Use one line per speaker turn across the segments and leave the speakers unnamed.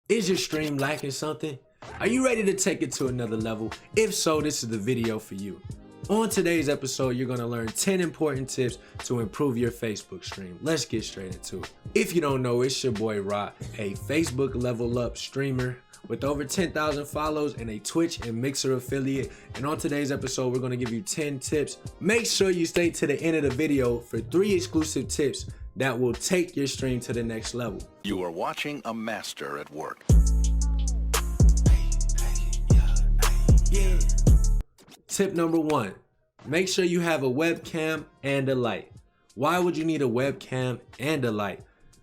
Is your stream lacking something? Are you ready to take it to another level? If so, this is the video for you. On today's episode, you're going to learn 10 important tips to improve your Facebook stream. Let's get straight into it. If you don't know, it's your boy Rod, a Facebook level up streamer with over 10,000 follows and a Twitch and Mixer affiliate. And on today's episode, we're going to give you 10 tips. Make sure you stay to the end of the video for 3 exclusive tips that will take your stream to the next level.
You are watching a master at work.
Yeah. Tip number 1, make sure you have a webcam and a light. Why would you need a webcam and a light?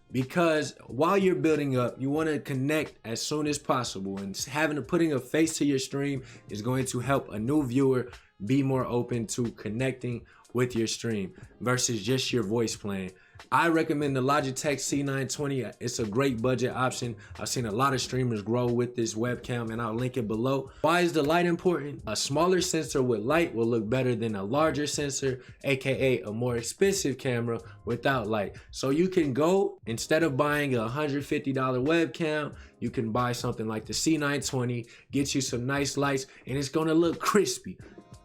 Because while you're building up, you want to connect as soon as possible, and putting a face to your stream is going to help a new viewer be more open to connecting with your stream versus just your voice playing. I recommend the Logitech C920. It's a great budget option. I've seen a lot of streamers grow with this webcam, and I'll link it below. Why is the light important? A smaller sensor with light will look better than a larger sensor, aka a more expensive camera without light. So you can go, instead of buying a $150 webcam, you can buy something like the C920, get you some nice lights, and it's gonna look crispy.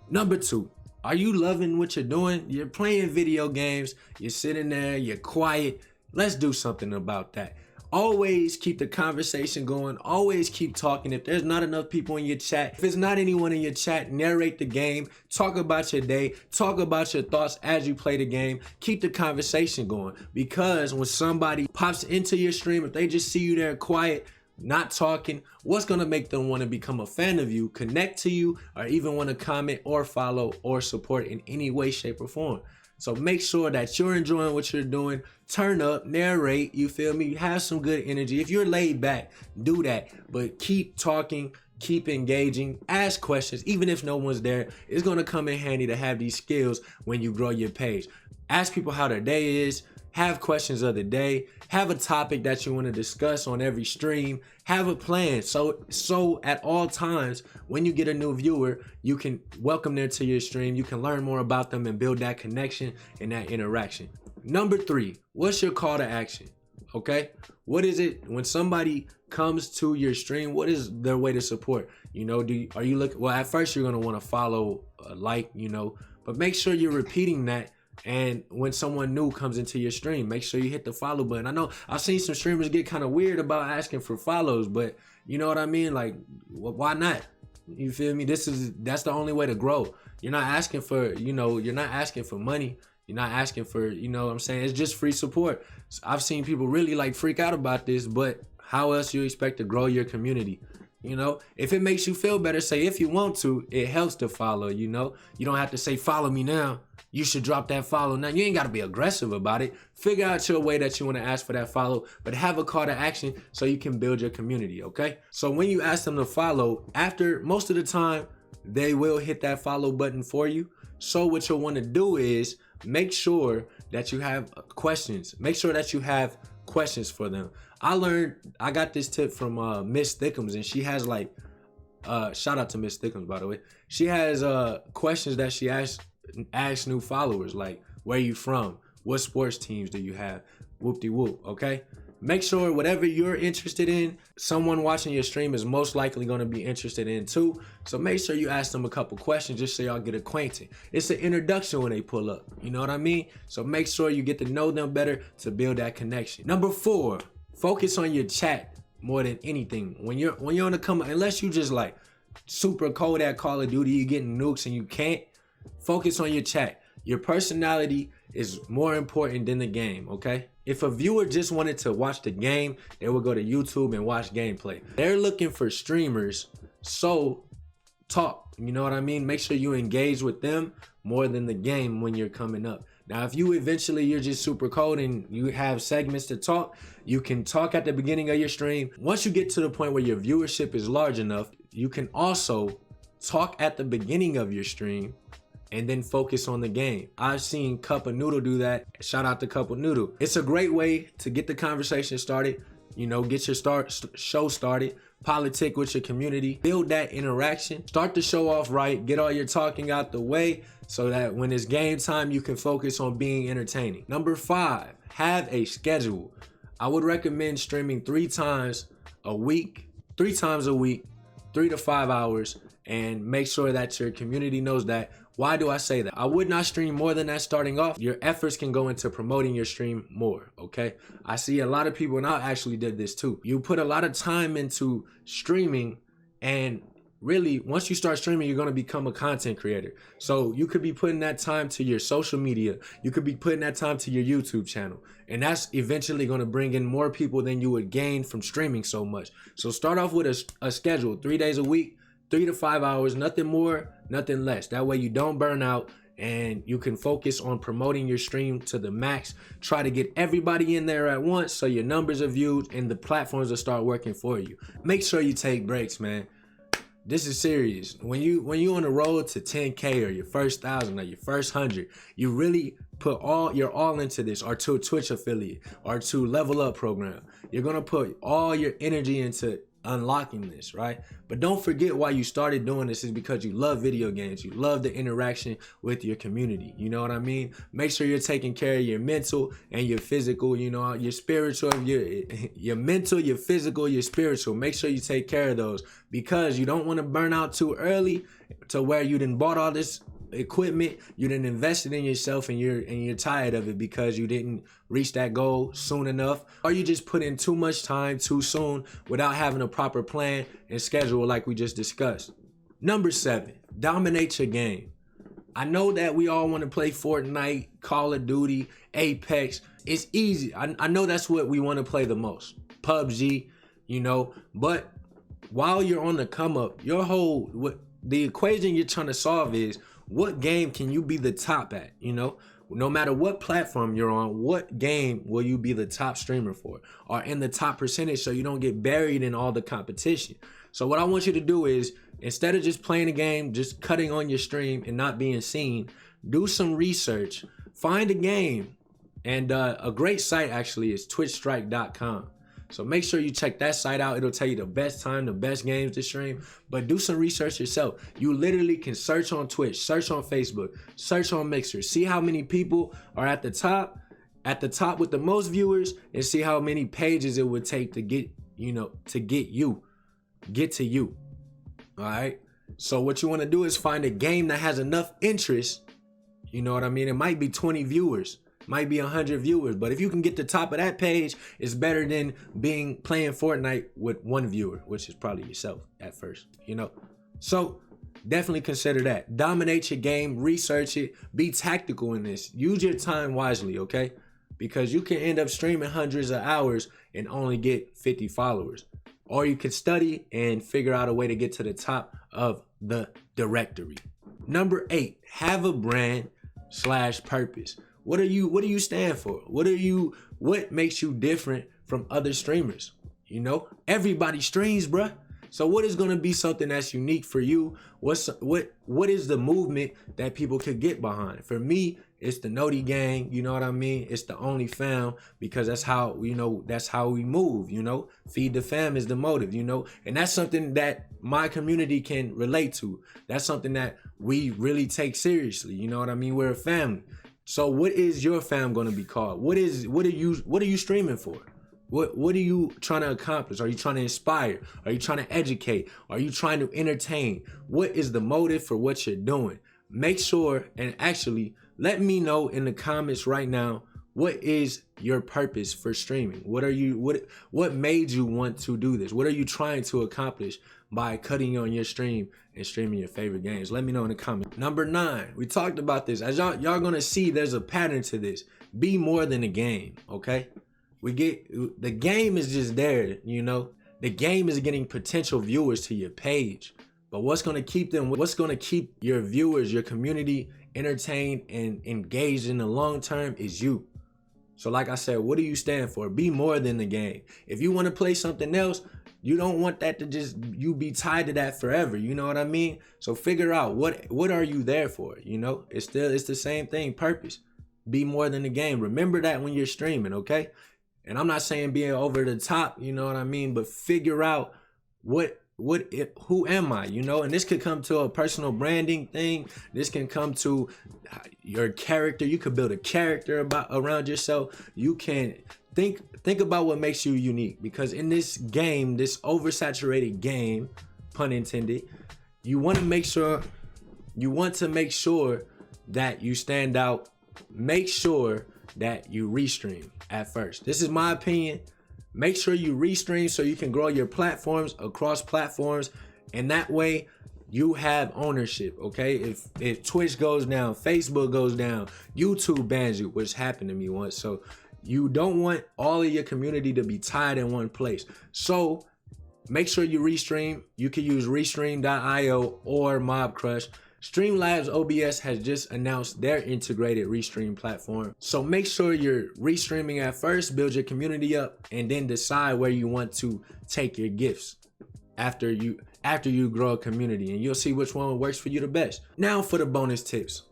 Number 2, are you loving what you're doing? You're playing video games, you're sitting there, you're quiet. Let's do something about that. Always keep the conversation going, always keep talking. If there's not enough people in your chat, if it's not anyone in your chat, narrate the game, talk about your day, talk about your thoughts as you play the game. Keep the conversation going, because when somebody pops into your stream, if they just see you there quiet, not talking, what's gonna make them want to become a fan of you, connect to you, or even want to comment or follow or support in any way, shape, or form? So make sure that you're enjoying what you're doing. Turn up, narrate, you feel me? Have some good energy. If you're laid back, do that, but keep talking, keep engaging, ask questions. Even if no one's there, it's gonna come in handy to have these skills when you grow your page. Ask people how their day is, have questions of the day, have a topic that you want to discuss on every stream, have a plan. So at all times, when you get a new viewer, you can welcome them to your stream, you can learn more about them and build that connection and that interaction. Number 3, what's your call to action? Okay, what is it when somebody comes to your stream? What is their way to support? You know, are you looking? Well, at first you're gonna want to follow, like, you know, but make sure you're repeating that. And when someone new comes into your stream, make sure you hit the follow button. I know I've seen some streamers get kind of weird about asking for follows, but you know what I mean? Like, why not? You feel me? That's the only way to grow. You're not asking for, you know, you're not asking for money. You're not asking for, you know what I'm saying? It's just free support. So I've seen people really like freak out about this, but how else you expect to grow your community? You know, if it makes you feel better, say if you want to, it helps to follow, you know. You don't have to say, follow me now. You should drop that follow now. You ain't got to be aggressive about it. Figure out your way that you want to ask for that follow, but have a call to action so you can build your community, okay? So when you ask them to follow, after most of the time, they will hit that follow button for you. So what you'll want to do is make sure that you have questions. Make sure that you have questions for them. I got this tip from Miss Thickums, and she has like, shout out to Miss Thickums, by the way. She has questions that she asks new followers, like, where you from? What sports teams do you have? Whoop-de-whoop, okay? Make sure whatever you're interested in, someone watching your stream is most likely going to be interested in too. So make sure you ask them a couple questions just so y'all get acquainted. It's an introduction when they pull up, you know what I mean? So make sure you get to know them better to build that connection. Number 4, focus on your chat more than anything. When you're on the come, unless you just like super cold at Call of Duty, you're getting nukes and you can't, focus on your chat. Your personality is more important than the game, okay? If a viewer just wanted to watch the game, they would go to YouTube and watch gameplay. They're looking for streamers, so talk, you know what I mean? Make sure you engage with them more than the game when you're coming up. Now, if you're just super cold and you have segments to talk, you can talk at the beginning of your stream. Once you get to the point where your viewership is large enough, you can also talk at the beginning of your stream and then focus on the game. I've seen Cup of Noodle do that. Shout out to Cup of Noodle. It's a great way to get the conversation started, you know, get your show started, politic with your community, build that interaction, start the show off right, get all your talking out the way so that when it's game time, you can focus on being entertaining. Number 5, have a schedule. I would recommend streaming 3 times a week, 3 times a week, 3 to 5 hours, and make sure that your community knows that. Why do I say that? I would not stream more than that starting off. Your efforts can go into promoting your stream more, okay? I see a lot of people, and I actually did this too. You put a lot of time into streaming, and really, once you start streaming, you're gonna become a content creator. So you could be putting that time to your social media. You could be putting that time to your YouTube channel. And that's eventually gonna bring in more people than you would gain from streaming so much. So start off with a schedule, 3 days a week, 3 to 5 hours, nothing more, nothing less. That way you don't burn out and you can focus on promoting your stream to the max. Try to get everybody in there at once so your numbers are viewed and the platforms will start working for you. Make sure you take breaks, man. This is serious. When you on the road to 10K or your first 1,000 or your first 100, you really put your all into this, or to a Twitch affiliate, or to level up program. You're gonna put all your energy into unlocking this, right? But don't forget why you started doing this is because you love video games. You love the interaction with your community. You know what I mean? Make sure you're taking care of your mental and your physical, you know, your spiritual, your mental, your physical, your spiritual. Make sure you take care of those, because you don't want to burn out too early to where you done bought all this equipment, you didn't invest it in yourself, and you're tired of it because you didn't reach that goal soon enough, or you just put in too much time too soon without having a proper plan and schedule like we just discussed. Number 7, dominate your game. I know that we all want to play Fortnite, Call of Duty, Apex. It's easy. I know that's what we want to play the most. PUBG, you know, but while you're on the come up, the equation you're trying to solve is, what game can you be the top at? You know, no matter what platform you're on, what game will you be the top streamer for, or in the top percentage, so you don't get buried in all the competition. So what I want you to do is, instead of just playing a game, just cutting on your stream and not being seen, do some research, find a game. And a great site actually is twitchstrike.com. So make sure you check that site out. It'll tell you the best time, the best games to stream, but do some research yourself. You literally can search on Twitch, search on Facebook, search on Mixer, see how many people are at the top with the most viewers, and see how many pages it would take to get to you. All right. So what you want to do is find a game that has enough interest. You know what I mean? It might be 20 viewers. Might be 100 viewers, but if you can get the top of that page, it's better than playing Fortnite with 1 viewer, which is probably yourself at first, you know. So definitely consider that. Dominate your game, research it, be tactical in this. Use your time wisely, okay? Because you can end up streaming hundreds of hours and only get 50 followers. Or you can study and figure out a way to get to the top of the directory. Number 8, have a brand/purpose. What do you stand for? What makes you different from other streamers? You know, everybody streams, bruh. So what is gonna be something that's unique for you? What is the movement that people could get behind? For me, it's the Noti Gang, you know what I mean? It's the Only Fam, because that's how we move, you know? Feed the fam is the motive, you know? And that's something that my community can relate to. That's something that we really take seriously, you know what I mean? We're a family. So what is your fam gonna be called? What are you streaming for? What are you trying to accomplish? Are you trying to inspire? Are you trying to educate? Are you trying to entertain? What is the motive for what you're doing? Make sure and actually let me know in the comments right now, what is your purpose for streaming? What made you want to do this? What are you trying to accomplish by cutting on your stream and streaming your favorite games? Let me know in the comments. Number 9, we talked about this. As y'all gonna see, there's a pattern to this. Be more than a game, okay? The game is just there, you know? The game is getting potential viewers to your page. But what's gonna keep your viewers, your community entertained and engaged in the long term is you. So like I said, what do you stand for? Be more than the game. If you want to play something else, you don't want that to just you be tied to that forever. You know what I mean? So figure out what are you there for? You know, it's the same thing. Purpose. Be more than the game. Remember that when you're streaming, okay? And I'm not saying being over the top, you know what I mean? But figure out who am I, you know? And this could come to a personal branding thing. This can come to your character. You could build a character around yourself. You can think about what makes you unique, because in this game, this oversaturated game, pun intended, you want to make sure that you stand out. Make sure that you restream at first. This is my opinion. Make sure you restream so you can grow your platforms across platforms, and that way you have ownership. Okay, if Twitch goes down, Facebook goes down, YouTube bans you, which happened to me once. So you don't want all of your community to be tied in one place. So make sure you restream. You can use restream.io or MobCrush. Streamlabs OBS has just announced their integrated restream platform. So make sure you're restreaming at first, build your community up, and then decide where you want to take your gifts after you grow a community, and you'll see which one works for you the best. Now for the bonus tips.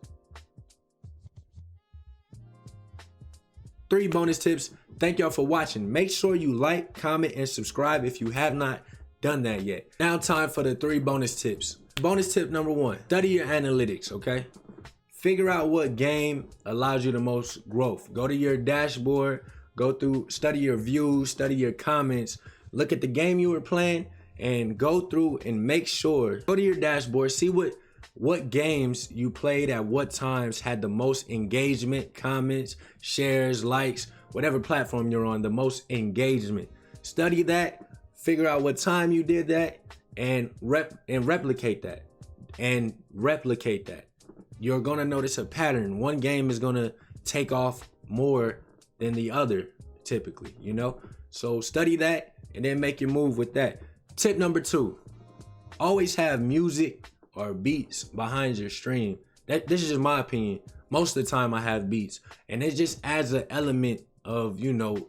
3 bonus tips. Thank y'all for watching. Make sure you like, comment, and subscribe if you have not done that yet. Now time for the 3 bonus tips. Bonus tip number 1, study your analytics, okay? Figure out what game allows you the most growth. Go to your dashboard, study your views, study your comments, look at the game you were playing, and go through and make sure, go to your dashboard, see what games you played at what times had the most engagement, comments, shares, likes, whatever platform you're on, the most engagement. Study that, figure out what time you did that, and replicate that. You're gonna notice a pattern. One game is gonna take off more than the other, typically, you know? So study that and then make your move with that. Tip number 2, always have music or beats behind your stream. This is just my opinion. Most of the time I have beats, and it just adds an element of, you know,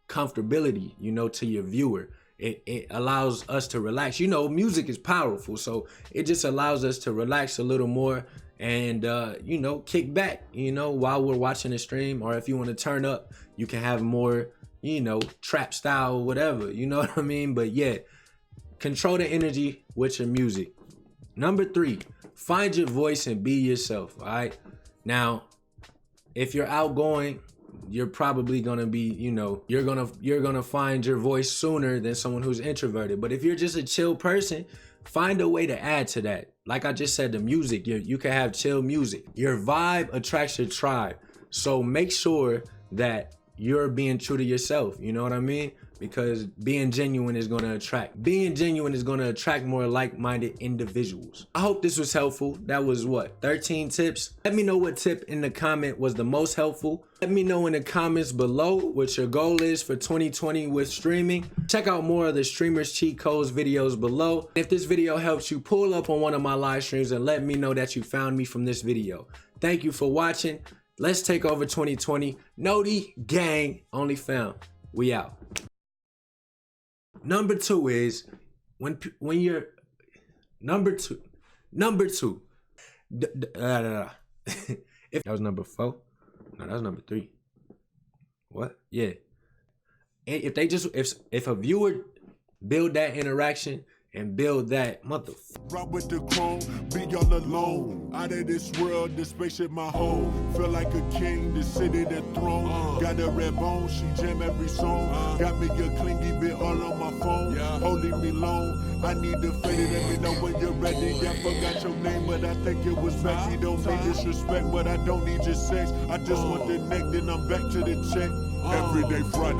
comfortability, you know, to your viewer. It allows us to relax. You know, music is powerful, so it just allows us to relax a little more and, you know, kick back, you know, while we're watching the stream. Or if you want to turn up, you can have more, you know, trap style, whatever, you know what I mean? But yeah, control the energy with your music. Number 3, find your voice and be yourself, all right? Now, if you're outgoing, you're probably gonna be, you know, you're gonna find your voice sooner than someone who's introverted. But if you're just a chill person, find a way to add to that. Like I just said, the music, you can have chill music. Your vibe attracts your tribe. So make sure that you're being true to yourself, you know what I mean? Because being genuine is gonna attract more like-minded individuals. I hope this was helpful. That was what, 13 tips? Let me know what tip in the comment was the most helpful. Let me know in the comments below what your goal is for 2020 with streaming. Check out more of the Streamers Cheat Codes videos below. If this video helps you, pull up on one of my live streams and let me know that you found me from this video. Thank you for watching. Let's take over 2020. Noti Gang only found. We out. Number 2 is when you're number two. If that was number 4, no, that was number 3. What? Yeah. And if a viewer build that interaction and build that
Rock with the chrome, be all alone. Out of this world, this spaceship my home. Feel like a king, the city, the throne. Got a red bone, she jam every song. Got me a clingy bit all on my phone. Holding me long, I need to fade it. Let me know when you're ready. I forgot your name, but I think it was Becky. Don't need disrespect, but I don't need your sex. I just want the neck, then I'm back to the check. Every day Friday.